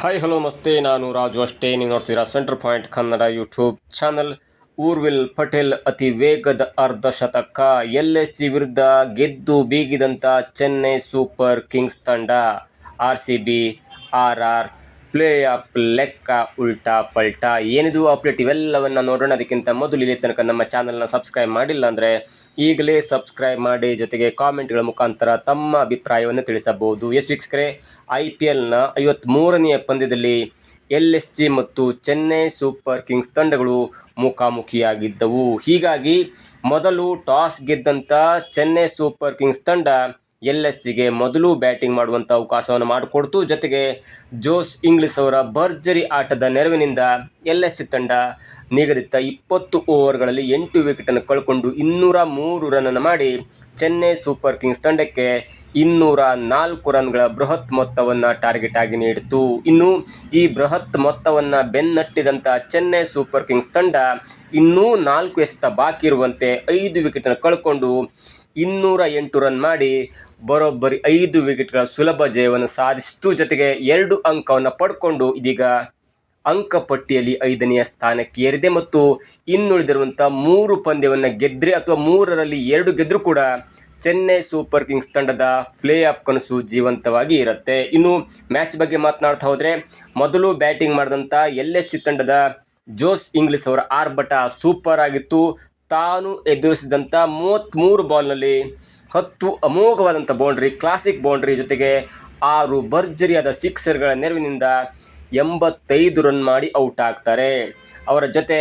Hi hello ನಮಸ್ತೆ, ನಾನು ರಾಜು ಅಷ್ಟೇ. ನೀವು ನೋಡ್ತೀರಾ centre point Kannada YouTube channel. Urvil Patel ಅತಿ ವೇಗದ ಅರ್ಧಶತಕ, LSG ವಿರುದ್ಧ ಗೆದ್ದು ಬೀಗಿದಂಥ ಚೆನ್ನೈ ಸೂಪರ್ ಕಿಂಗ್ಸ್ ತಂಡ. RCB RR ಪ್ಲೇ ಆಫ್ ಲೆಕ್ಕ ಉಲ್ಟಾ ಪಲ್ಟಾ. ಏನಿದು ಅಪ್ಡೇಟ್, ಇವೆಲ್ಲವನ್ನು ನೋಡೋಣ. ಅದಕ್ಕಿಂತ ಮೊದಲು ಇಲ್ಲಿ ತನಕ ನಮ್ಮ ಚಾನಲ್ನ ಸಬ್ಸ್ಕ್ರೈಬ್ ಮಾಡಿಲ್ಲ ಅಂದರೆ ಈಗಲೇ ಸಬ್ಸ್ಕ್ರೈಬ್ ಮಾಡಿ, ಜೊತೆಗೆ ಕಾಮೆಂಟ್ಗಳ ಮುಖಾಂತರ ತಮ್ಮ ಅಭಿಪ್ರಾಯವನ್ನು ತಿಳಿಸಬಹುದು. ವೀಕ್ಷಕರೇ, IPLನ 53ನೇ ಪಂದ್ಯದಲ್ಲಿ LSG ಮತ್ತು ಚೆನ್ನೈ ಸೂಪರ್ ಕಿಂಗ್ಸ್ ತಂಡಗಳು ಮುಖಾಮುಖಿಯಾಗಿದ್ದವು. ಹೀಗಾಗಿ ಮೊದಲು ಟಾಸ್ ಗೆದ್ದಂಥ ಚೆನ್ನೈ ಸೂಪರ್ ಕಿಂಗ್ಸ್ ತಂಡ LSGಗೆ ಮೊದಲು ಬ್ಯಾಟಿಂಗ್ ಮಾಡುವಂಥ ಅವಕಾಶವನ್ನು ಮಾಡಿಕೊಡ್ತು. ಜೊತೆಗೆ ಜೋಸ್ ಇಂಗ್ಲಿಸ್ ಅವರ ಭರ್ಜರಿ ಆಟದ ನೆರವಿನಿಂದ LSG ತಂಡ ನಿಗದಿತ 20 ಓವರ್ಗಳಲ್ಲಿ 8 ವಿಕೆಟನ್ನು ಕಳ್ಕೊಂಡು 203 ರನ್ನನ್ನು ಮಾಡಿ ಚೆನ್ನೈ ಸೂಪರ್ ಕಿಂಗ್ಸ್ ತಂಡಕ್ಕೆ 204 ರನ್ಗಳ ಬೃಹತ್ ಮೊತ್ತವನ್ನು ಟಾರ್ಗೆಟ್ ಆಗಿ ನೀಡಿತು. ಇನ್ನು ಈ ಬೃಹತ್ ಮೊತ್ತವನ್ನು ಬೆನ್ನಟ್ಟಿದಂಥ ಚೆನ್ನೈ ಸೂಪರ್ ಕಿಂಗ್ಸ್ ತಂಡ ಇನ್ನೂ 4 ಎಸೆತ ಬಾಕಿ ಇರುವಂತೆ 5 ವಿಕೆಟನ್ನು ಕಳ್ಕೊಂಡು 208 ರನ್ ಮಾಡಿ ಬರೋಬ್ಬರಿ 5 ವಿಕೆಟ್ಗಳ ಸುಲಭ ಜಯವನ್ನು ಸಾಧಿಸಿತು. ಜೊತೆಗೆ 2 ಅಂಕವನ್ನು ಪಡ್ಕೊಂಡು ಇದೀಗ ಅಂಕಪಟ್ಟಿಯಲ್ಲಿ 5ನೇ ಸ್ಥಾನಕ್ಕೆ ಏರಿದೆ. ಮತ್ತು ಇನ್ನುಳಿದಿರುವಂಥ 3 ಪಂದ್ಯವನ್ನು ಗೆದ್ದರೆ ಅಥವಾ 3ರಲ್ಲಿ 2 ಗೆದ್ದರೂ ಕೂಡ ಚೆನ್ನೈ ಸೂಪರ್ ಕಿಂಗ್ಸ್ ತಂಡದ ಪ್ಲೇ ಆಫ್ ಕನಸು ಜೀವಂತವಾಗಿ ಇರುತ್ತೆ. ಇನ್ನು ಮ್ಯಾಚ್ ಬಗ್ಗೆ ಮಾತನಾಡ್ತಾ ಹೋದರೆ, ಮೊದಲು ಬ್ಯಾಟಿಂಗ್ ಮಾಡಿದಂಥ LSG ತಂಡದ ಜೋಸ್ ಇಂಗ್ಲಿಸ್ ಅವರ ಆರ್ಭಟ ಸೂಪರ್ ಆಗಿತ್ತು. ತಾನು ಎದುರಿಸಿದಂಥ 33 ಬಾಲ್ನಲ್ಲಿ 10 ಅಮೋಘವಾದಂಥ ಬೌಂಡ್ರಿ, ಕ್ಲಾಸಿಕ್ ಬೌಂಡ್ರಿ, ಜೊತೆಗೆ 6 ಭರ್ಜರಿಯಾದ ಸಿಕ್ಸರ್ಗಳ ನೆರವಿನಿಂದ 85 ರನ್ ಮಾಡಿ ಔಟ್ ಆಗ್ತಾರೆ. ಅವರ ಜೊತೆ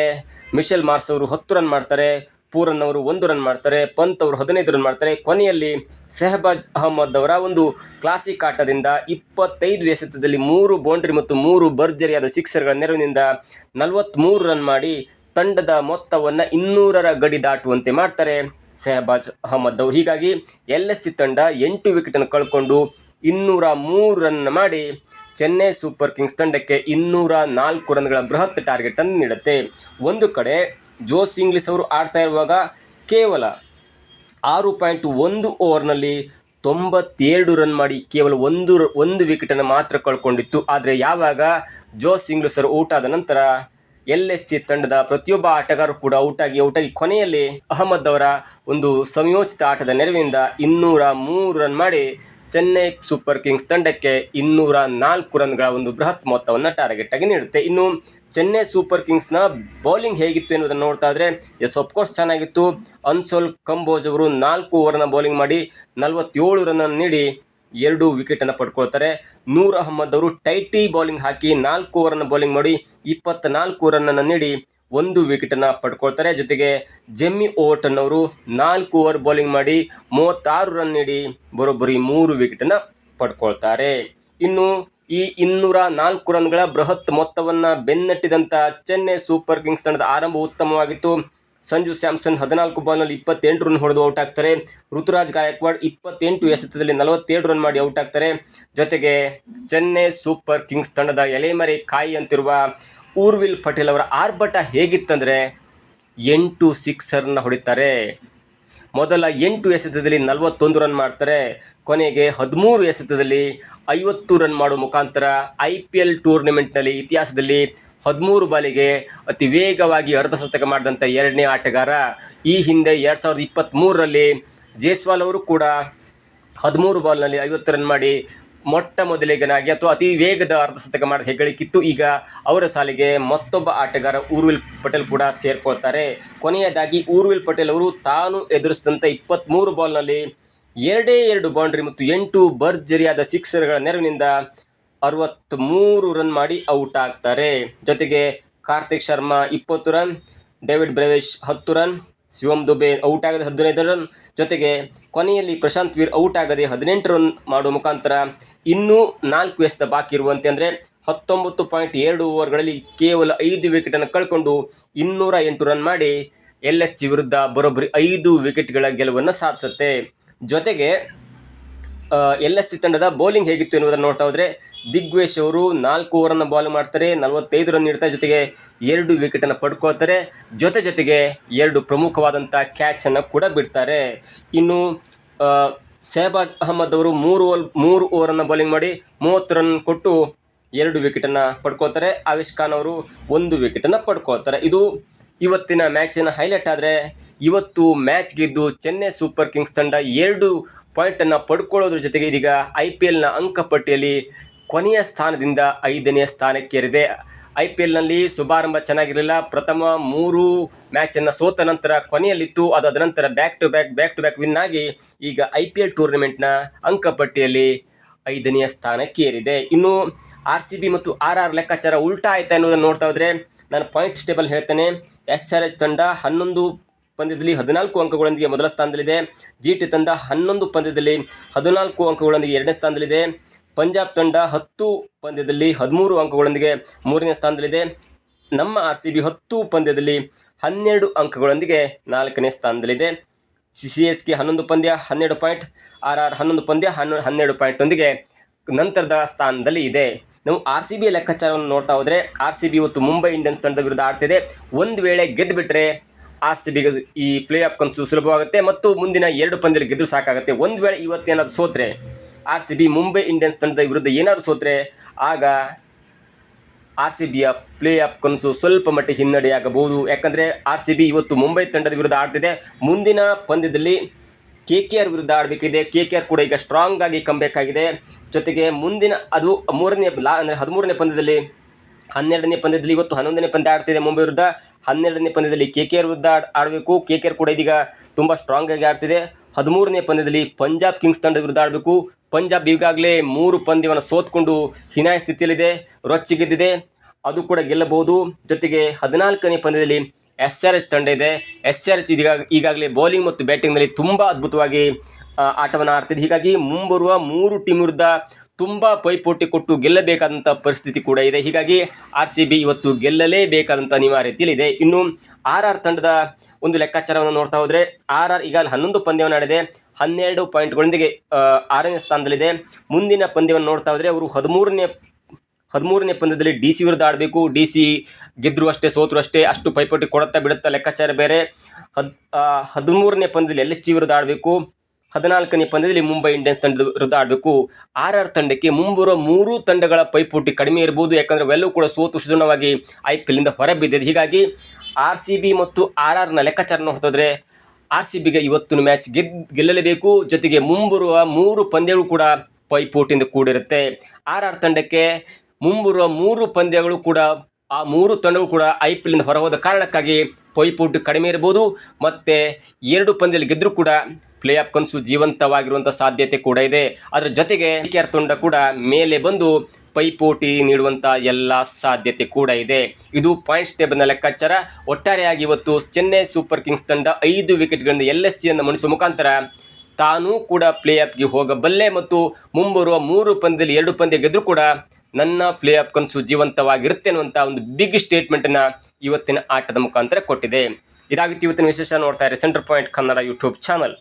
ಮಿಶೆಲ್ ಮಾರ್ಸ್ ಅವರು 10 ರನ್ ಮಾಡ್ತಾರೆ, ಪೂರನ್ ಅವರು 1 ರನ್ ಮಾಡ್ತಾರೆ, ಪಂತ್ ಅವರು 15 ರನ್ ಮಾಡ್ತಾರೆ. ಕೊನೆಯಲ್ಲಿ ಶಹಬಾಜ್ ಅಹ್ಮದ್ ಅವರ ಒಂದು ಕ್ಲಾಸಿಕ್ ಆಟದಿಂದ 25 ಎಸೆತದಲ್ಲಿ 3 ಬೌಂಡ್ರಿ ಮತ್ತು 3 ಭರ್ಜರಿಯಾದ ಸಿಕ್ಸರ್ಗಳ ನೆರವಿನಿಂದ 43 ರನ್ ಮಾಡಿ ತಂಡದ ಮೊತ್ತವನ್ನು 200ರ ಗಡಿ ದಾಟುವಂತೆ ಮಾಡ್ತಾರೆ ಶಹಬಾಜ್ ಅಹ್ಮದ್ ಅವರು. ಹೀಗಾಗಿ LSG ತಂಡ 8 ವಿಕೆಟನ್ನು ಕಳ್ಕೊಂಡು 203 ರನ್ ಮಾಡಿ ಚೆನ್ನೈ ಸೂಪರ್ ಕಿಂಗ್ಸ್ ತಂಡಕ್ಕೆ 204 ರನ್ಗಳ ಬೃಹತ್ ಟಾರ್ಗೆಟನ್ನು ನೀಡುತ್ತೆ. ಒಂದು ಕಡೆ ಜೋಸ್ ಇಂಗ್ಲಿಸ್ ಅವರು ಆಡ್ತಾ ಇರುವಾಗ ಕೇವಲ 6.1 ಓವರ್ನಲ್ಲಿ 92 ರನ್ ಮಾಡಿ ಕೇವಲ ಒಂದು ವಿಕೆಟನ್ನು ಮಾತ್ರ ಕಳ್ಕೊಂಡಿತ್ತು. ಆದರೆ ಯಾವಾಗ ಜೋಸ್ ಇಂಗ್ಲಿಸ್ ಅವರು ಔಟ್ ಆದ ನಂತರ LSG ತಂಡದ ಪ್ರತಿಯೊಬ್ಬ ಆಟಗಾರರು ಕೂಡ ಔಟಾಗಿ ಕೊನೆಯಲ್ಲಿ ಅಹ್ಮದ್ ಅವರ ಒಂದು ಸಂಯೋಜಿತ ಆಟದ ನೆರವಿನಿಂದ 203 ರನ್ ಮಾಡಿ ಚೆನ್ನೈ ಸೂಪರ್ ಕಿಂಗ್ಸ್ ತಂಡಕ್ಕೆ 204 ರನ್ಗಳ ಒಂದು ಬೃಹತ್ ಮೊತ್ತವನ್ನು ಟಾರ್ಗೆಟ್ ಆಗಿ ನೀಡುತ್ತೆ. ಇನ್ನು ಚೆನ್ನೈ ಸೂಪರ್ ಕಿಂಗ್ಸ್ನ ಬೌಲಿಂಗ್ ಹೇಗಿತ್ತು ಎನ್ನುವುದನ್ನು ನೋಡ್ತಾ ಇದ್ರೆ, ಅಫ್ಕೋರ್ಸ್ ಚೆನ್ನಾಗಿತ್ತು. ಅನ್ಸೋಲ್ ಕಂಬೋಜ್ ಅವರು 4 ಓವರ್ನ ಬೌಲಿಂಗ್ ಮಾಡಿ 47 ರನ್ನನ್ನು ನೀಡಿ 2 ವಿಕೆಟನ್ನು ಪಡ್ಕೊಳ್ತಾರೆ. ನೂರ್ ಅಹ್ಮದ್ ಅವರು ಟೈಟಿ ಬೌಲಿಂಗ್ ಹಾಕಿ 4 ಓವರನ್ನು ಬೌಲಿಂಗ್ ಮಾಡಿ 24 ರನ್ನನ್ನು ನೀಡಿ 1 ವಿಕೆಟನ್ನು ಪಡ್ಕೊಳ್ತಾರೆ. ಜೊತೆಗೆ ಜೆಮ್ಮಿ ಓವರ್ಟನ್ ಅವರು 4 ಓವರ್ ಬೌಲಿಂಗ್ ಮಾಡಿ 36 ರನ್ ನೀಡಿ ಬರೋಬ್ಬರಿ 3 ವಿಕೆಟನ್ನು ಪಡ್ಕೊಳ್ತಾರೆ. ಇನ್ನು ಈ 204 ರನ್ಗಳ ಬೃಹತ್ ಮೊತ್ತವನ್ನು ಬೆನ್ನಟ್ಟಿದಂಥ ಚೆನ್ನೈ ಸೂಪರ್ ಕಿಂಗ್ಸ್ ತಂಡದ ಆರಂಭ ಉತ್ತಮವಾಗಿತ್ತು. ಸಂಜು ಸ್ಯಾಮ್ಸನ್ 14 ಬಾಲ್ನಲ್ಲಿ 28 ರನ್ ಹೊಡೆದು ಔಟ್ ಆಗ್ತಾರೆ. ಋತುರಾಜ್ ಗಾಯಕ್ವಾಡ್ 28 ಎಸೆತದಲ್ಲಿ 47 ರನ್ ಮಾಡಿ ಔಟ್ ಆಗ್ತಾರೆ. ಜೊತೆಗೆ ಚೆನ್ನೈ ಸೂಪರ್ ಕಿಂಗ್ಸ್ ತಂಡದ ಎಲೆಮರೆ ಕಾಯಿ ಅಂತಿರುವ ಊರ್ವಿಲ್ ಪಟೇಲ್ ಅವರ ಆರ್ಭಟ ಹೇಗಿತ್ತಂದರೆ 8 ಸಿಕ್ಸರ್ನ ಹೊಡಿತಾರೆ. ಮೊದಲ 8 ಎಸೆತದಲ್ಲಿ 41 ರನ್ ಮಾಡ್ತಾರೆ. ಕೊನೆಗೆ 13 ಎಸೆತದಲ್ಲಿ 50 ರನ್ ಮಾಡುವ ಮುಖಾಂತರ IPL ಟೂರ್ನಿಮೆಂಟ್ನಲ್ಲಿ ಇತಿಹಾಸದಲ್ಲಿ 13 ಬಾಲಿಗೆ ಅತಿ ವೇಗವಾಗಿ ಅರ್ಧಶತಕ ಮಾಡಿದಂಥ 2ನೇ ಆಟಗಾರ. ಈ ಹಿಂದೆ 2023ರಲ್ಲಿ ಜೈಸ್ವಾಲ್ ಅವರು ಕೂಡ 13 ಬಾಲ್ನಲ್ಲಿ 50 ರನ್ ಮಾಡಿ ಮೊಟ್ಟ ಮೊದಲಿಗನಾಗಿ ಅಥವಾ ಅತಿ ವೇಗದ ಅರ್ಧಶತಕ ಮಾಡಿದ ಹೆಗ್ಗಳಿಕಿತ್ತು. ಈಗ ಅವರ ಸಾಲಿಗೆ ಮತ್ತೊಬ್ಬ ಆಟಗಾರ ಊರ್ವಿಲ್ ಪಟೇಲ್ ಕೂಡ ಸೇರ್ಕೊಳ್ತಾರೆ. ಕೊನೆಯದಾಗಿ ಊರ್ವಿಲ್ ಪಟೇಲ್ ಅವರು ತಾನು ಎದುರಿಸಿದಂಥ 23 ಬಾಲ್ನಲ್ಲಿ 2 ಬೌಂಡ್ರಿ ಮತ್ತು 8 ಭರ್ಜರಿಯಾದ ಸಿಕ್ಸರ್ಗಳ ನೆರವಿನಿಂದ 63 ರನ್ ಮಾಡಿ ಔಟ್ ಆಗ್ತಾರೆ. ಜೊತೆಗೆ Karthik Sharma 20 run, David Brevis 10 run, Shivam Dube out ಆಗದೆ 15 ರನ್, ಜೊತೆಗೆ ಕೊನೆಯಲ್ಲಿ ಪ್ರಶಾಂತ್ ವೀರ್ ಔಟ್ ಆಗದೆ 18 ರನ್ ಮಾಡುವ ಮುಖಾಂತರ ಇನ್ನೂ 4 ಎಸೆತ ಬಾಕಿ ಇರುವಂತೆ ಅಂದರೆ 19.2 ಓವರ್ಗಳಲ್ಲಿ ಕೇವಲ 5 ವಿಕೆಟನ್ನು ಕಳ್ಕೊಂಡು 208 ರನ್ ಮಾಡಿ LSG ವಿರುದ್ಧ ಬರೋಬ್ಬರಿ 5 ವಿಕೆಟ್ಗಳ ಗೆಲುವನ್ನು ಸಾಧಿಸುತ್ತೆ. ಜೊತೆಗೆ LSG ತಂಡದ ಬೌಲಿಂಗ್ ಹೇಗಿತ್ತು ಎನ್ನುವುದನ್ನು ನೋಡ್ತಾ ಹೋದರೆ, ದಿಗ್ವೇಶ್ ಅವರು 4 ಓವರನ್ನು ಬಾಲ್ ಮಾಡ್ತಾರೆ, 45 ರನ್ ನೀಡ್ತಾರೆ. ಜೊತೆಗೆ 2 ವಿಕೆಟನ್ನು ಪಡ್ಕೊಳ್ತಾರೆ. ಜೊತೆಗೆ 2 ಪ್ರಮುಖವಾದಂಥ ಕ್ಯಾಚನ್ನು ಕೂಡ ಬಿಡ್ತಾರೆ. ಇನ್ನು ಶಹಬಾಜ್ ಅಹ್ಮದ್ ಅವರು 3 ಓವರನ್ನು ಬೌಲಿಂಗ್ ಮಾಡಿ 30 ರನ್ ಕೊಟ್ಟು 2 ವಿಕೆಟನ್ನು ಪಡ್ಕೋತಾರೆ. ಆವೇಶ್ ಖಾನ್ ಅವರು 1 ವಿಕೆಟನ್ನು ಪಡ್ಕೋತಾರೆ. ಇದು ಇವತ್ತಿನ ಮ್ಯಾಚಿನ ಹೈಲೈಟ್. ಆದರೆ ಇವತ್ತು ಮ್ಯಾಚ್ ಗೆದ್ದು ಚೆನ್ನೈ ಸೂಪರ್ ಕಿಂಗ್ಸ್ ತಂಡ 2 ಪಾಯಿಂಟನ್ನು ಪಡ್ಕೊಳ್ಳೋದ್ರ ಜೊತೆಗೆ ಇದೀಗ IPLನ ಅಂಕಪಟ್ಟಿಯಲ್ಲಿ ಕೊನೆಯ ಸ್ಥಾನದಿಂದ 5ನೇ ಸ್ಥಾನಕ್ಕೇರಿದೆ. IPLನಲ್ಲಿ ಶುಭಾರಂಭ ಚೆನ್ನಾಗಿರಲಿಲ್ಲ. ಪ್ರಥಮ 3 ಮ್ಯಾಚನ್ನು ಸೋತ ನಂತರ ಕೊನೆಯಲ್ಲಿತ್ತು. ಅದಾದ ನಂತರ ಬ್ಯಾಕ್ ಟು ಬ್ಯಾಕ್ ವಿನ್ ಆಗಿ ಈಗ IPL ಟೂರ್ನಮೆಂಟ್ನ ಅಂಕಪಟ್ಟಿಯಲ್ಲಿ 5ನೇ ಸ್ಥಾನಕ್ಕೇರಿದೆ. ಇನ್ನು RCB ಮತ್ತು RR ಲೆಕ್ಕಾಚಾರ ಉಲ್ಟಾ ಆಯ್ತಾ ಅನ್ನೋದನ್ನು ನೋಡ್ತಾ ಹೋದರೆ ನಾನು ಪಾಯಿಂಟ್ಸ್ ಟೇಬಲ್ ಹೇಳ್ತೇನೆ. SRH ತಂಡ 11 ಪಂದ್ಯದಲ್ಲಿ 14 ಅಂಕಗಳೊಂದಿಗೆ ಮೊದಲ ಸ್ಥಾನದಲ್ಲಿದೆ. GT ತಂಡ 11 ಪಂದ್ಯದಲ್ಲಿ 14 ಅಂಕಗಳೊಂದಿಗೆ 2ನೇ ಸ್ಥಾನದಲ್ಲಿದೆ. ಪಂಜಾಬ್ ತಂಡ 10 ಪಂದ್ಯದಲ್ಲಿ 13 ಅಂಕಗಳೊಂದಿಗೆ 3ನೇ ಸ್ಥಾನದಲ್ಲಿದೆ. ನಮ್ಮ RCB 10 ಪಂದ್ಯದಲ್ಲಿ 12 ಅಂಕಗಳೊಂದಿಗೆ 4ನೇ ಸ್ಥಾನದಲ್ಲಿದೆ. CSK 11 ಪಂದ್ಯ 12 ಪಾಯಿಂಟ್, RR 11 ಪಂದ್ಯ 12 ಪಾಯಿಂಟ್ನೊಂದಿಗೆ ನಂತರದ ಸ್ಥಾನದಲ್ಲಿ ಇದೆ. ನಾವು RCB ಲೆಕ್ಕಾಚಾರವನ್ನು ನೋಡ್ತಾ ಹೋದರೆ RCB ಇವತ್ತು ಮುಂಬೈ ಇಂಡಿಯನ್ಸ್ ತಂಡದ ವಿರುದ್ಧ ಆಡ್ತಿದೆ. ಒಂದು ವೇಳೆ ಗೆದ್ದುಬಿಟ್ರೆ RCBಗೆ ಈ ಪ್ಲೇ ಆಫ್ ಕನಸು ಸುಲಭವಾಗುತ್ತೆ ಮತ್ತು ಮುಂದಿನ 2 ಪಂದ್ಯದಲ್ಲಿ ಗೆದ್ದು ಸಾಕಾಗುತ್ತೆ. ಒಂದು ವೇಳೆ ಇವತ್ತೇನಾದರೂ ಸೋತ್ರೆ RCB ಮುಂಬೈ ಇಂಡಿಯನ್ಸ್ ತಂಡದ ವಿರುದ್ಧ ಏನಾದರೂ ಸೋತ್ರೆ ಆಗ RCBಯ ಪ್ಲೇ ಆಫ್ ಕನಸು ಸ್ವಲ್ಪ ಮಟ್ಟಿಗೆ ಹಿನ್ನಡೆಯಾಗಬಹುದು. ಯಾಕಂದರೆ RCB ಇವತ್ತು ಮುಂಬೈ ತಂಡದ ವಿರುದ್ಧ ಆಡ್ತಿದೆ. ಮುಂದಿನ ಪಂದ್ಯದಲ್ಲಿ KKR ವಿರುದ್ಧ ಆಡಬೇಕಿದೆ. KKR ಕೂಡ ಈಗ ಸ್ಟ್ರಾಂಗ್ ಆಗಿ ಕಮ್ಬ್ಯಾಕ್ ಜೊತೆಗೆ ಮುಂದಿನ ಅದು 13ನೇ ಪಂದ್ಯದಲ್ಲಿ 12ನೇ ಪಂದ್ಯದಲ್ಲಿ ಇವತ್ತು 11ನೇ ಪಂದ್ಯ ಆಡ್ತಿದೆ ಮುಂಬೈ ವಿರುದ್ಧ. 12ನೇ ಪಂದ್ಯದಲ್ಲಿ KKR ವಿರುದ್ಧ ಆಡಬೇಕು. KKR ಕೂಡ ಇದೀಗ ತುಂಬ ಸ್ಟ್ರಾಂಗ್ ಆಗಿ ಆಡ್ತಿದೆ. 13ನೇ ಪಂದ್ಯದಲ್ಲಿ ಪಂಜಾಬ್ ಕಿಂಗ್ಸ್ ತಂಡದ ವಿರುದ್ಧ ಆಡಬೇಕು. ಪಂಜಾಬ್ ಈಗಾಗಲೇ 3 ಪಂದ್ಯವನ್ನು ಸೋತ್ಕೊಂಡು ಹೀನಾಯ ಸ್ಥಿತಿಯಲ್ಲಿದೆ, ರೊಚ್ಚಿಗೆದ್ದಿದೆ, ಅದು ಕೂಡ ಗೆಲ್ಲಬಹುದು. ಜೊತೆಗೆ 14ನೇ ಪಂದ್ಯದಲ್ಲಿ SRH ತಂಡ ಇದೆ. SRH ಈಗಾಗಲೇ ಬೌಲಿಂಗ್ ಮತ್ತು ಬ್ಯಾಟಿಂಗ್ನಲ್ಲಿ ತುಂಬ ಅದ್ಭುತವಾಗಿ ಆಟವನ್ನು ಆಡ್ತಿದೆ. ಹೀಗಾಗಿ ಮುಂಬರುವ 3 ಟೀಮ್ ವಿರುದ್ಧ ತುಂಬ ಪೈಪೋಟಿ ಕೊಟ್ಟು ಗೆಲ್ಲಬೇಕಾದಂಥ ಪರಿಸ್ಥಿತಿ ಕೂಡ ಇದೆ. ಹೀಗಾಗಿ RCB ಇವತ್ತು ಗೆಲ್ಲಲೇಬೇಕಾದಂಥ ಅನಿವಾರ್ಯತೆಯಲ್ಲಿದೆ. ಇನ್ನು RR ತಂಡದ ಒಂದು ಲೆಕ್ಕಾಚಾರವನ್ನು ನೋಡ್ತಾ ಹೋದರೆ RR ಈಗಾಗಲೇ 11 ಪಂದ್ಯವನ್ನು ಆಡಿದೆ, 12 ಪಾಯಿಂಟ್ಗಳೊಂದಿಗೆ 6ನೇ ಸ್ಥಾನದಲ್ಲಿದೆ. ಮುಂದಿನ ಪಂದ್ಯವನ್ನು ನೋಡ್ತಾ ಹೋದರೆ ಅವರು 13ನೇ ಪಂದ್ಯದಲ್ಲಿ DC ವಿರುದ್ಧ ಆಡಬೇಕು. DC ಗೆದ್ದರೂ ಅಷ್ಟೇ ಸೋತರೂ ಅಷ್ಟೇ, ಅಷ್ಟು ಪೈಪೋಟಿ ಕೊಡುತ್ತಾ ಬಿಡುತ್ತಾ ಲೆಕ್ಕಾಚಾರ ಬೇರೆ. 13ನೇ ಪಂದ್ಯದಲ್ಲಿ LSG ವಿರುದ್ಧ ಆಡಬೇಕು. 14ನೇ ಪಂದ್ಯದಲ್ಲಿ ಮುಂಬೈ ಇಂಡಿಯನ್ಸ್ ತಂಡದ ವಿರುದ್ಧ ಆಡಬೇಕು. RR ತಂಡಕ್ಕೆ ಮುಂಬರುವ 3 ತಂಡಗಳ ಪೈಪೋಟಿ ಕಡಿಮೆ ಇರಬಹುದು. ಯಾಕಂದರೆ ಅವೆಲ್ಲವೂ ಕೂಡ ಸೋತು ಸುದೃಢವಾಗಿ IPLನಿಂದ ಹೊರಬಿದ್ದಿದೆ. ಹೀಗಾಗಿ RCB ಮತ್ತು RRನ ಲೆಕ್ಕಾಚಾರ ನೋಡ್ತಿದ್ರೆ RCBಗೆ ಇವತ್ತಿನ ಮ್ಯಾಚ್ ಗೆಲ್ಲಲೇಬೇಕು. ಜೊತೆಗೆ ಮುಂಬರುವ 3 ಪಂದ್ಯಗಳು ಕೂಡ ಪೈಪೋಟಿಯಿಂದ ಕೂಡಿರುತ್ತೆ. RR ತಂಡಕ್ಕೆ ಮುಂಬರುವ 3 ಪಂದ್ಯಗಳು ಕೂಡ ಆ 3 ತಂಡಗಳು ಕೂಡ IPLನಿಂದ ಹೊರಹೋದ ಕಾರಣಕ್ಕಾಗಿ ಪೈಪೋಟಿ ಕಡಿಮೆ ಇರಬಹುದು. ಮತ್ತು 2 ಪಂದ್ಯದಲ್ಲಿ ಗೆದ್ದರೂ ಕೂಡ ಪ್ಲೇ ಆಫ್ ಕನಸು ಜೀವಂತವಾಗಿರುವಂಥ ಸಾಧ್ಯತೆ ಕೂಡ ಇದೆ. ಅದರ ಜೊತೆಗೆ KKR ತಂಡ ಕೂಡ ಮೇಲೆ ಬಂದು ಪೈಪೋಟಿ ನೀಡುವಂಥ ಎಲ್ಲ ಸಾಧ್ಯತೆ ಕೂಡ ಇದೆ. ಇದು ಪಾಯಿಂಟ್ಸ್ ಟೇಬಲ್ನ ಲೆಕ್ಕಾಚಾರ. ಒಟ್ಟಾರೆಯಾಗಿ ಇವತ್ತು ಚೆನ್ನೈ ಸೂಪರ್ ಕಿಂಗ್ಸ್ ತಂಡ 5 ವಿಕೆಟ್ಗಳಿಂದ LSGಯನ್ನು ಮಣಿಸುವ ಮುಖಾಂತರ ತಾನೂ ಕೂಡ ಪ್ಲೇ ಆಫ್ಗೆ ಹೋಗಬಲ್ಲೆ ಮತ್ತು ಮುಂಬರುವ 3 ಪಂದ್ಯದಲ್ಲಿ 2 ಪಂದ್ಯ ಗೆದ್ದರೂ ಕೂಡ ನನ್ನ ಪ್ಲೇ ಆಫ್ ಕನಸು ಜೀವಂತವಾಗಿರುತ್ತೆ ಅನ್ನುವಂಥ ಒಂದು ಬಿಗ್ ಸ್ಟೇಟ್ಮೆಂಟನ್ನು ಇವತ್ತಿನ ಆಟದ ಮುಖಾಂತರ ಕೊಟ್ಟಿದೆ. ಇದಾಗಿತ್ತು ಇವತ್ತಿನ ವಿಶೇಷ. ನೋಡ್ತಾ ಇರಿ centre point Kannada YouTube channel.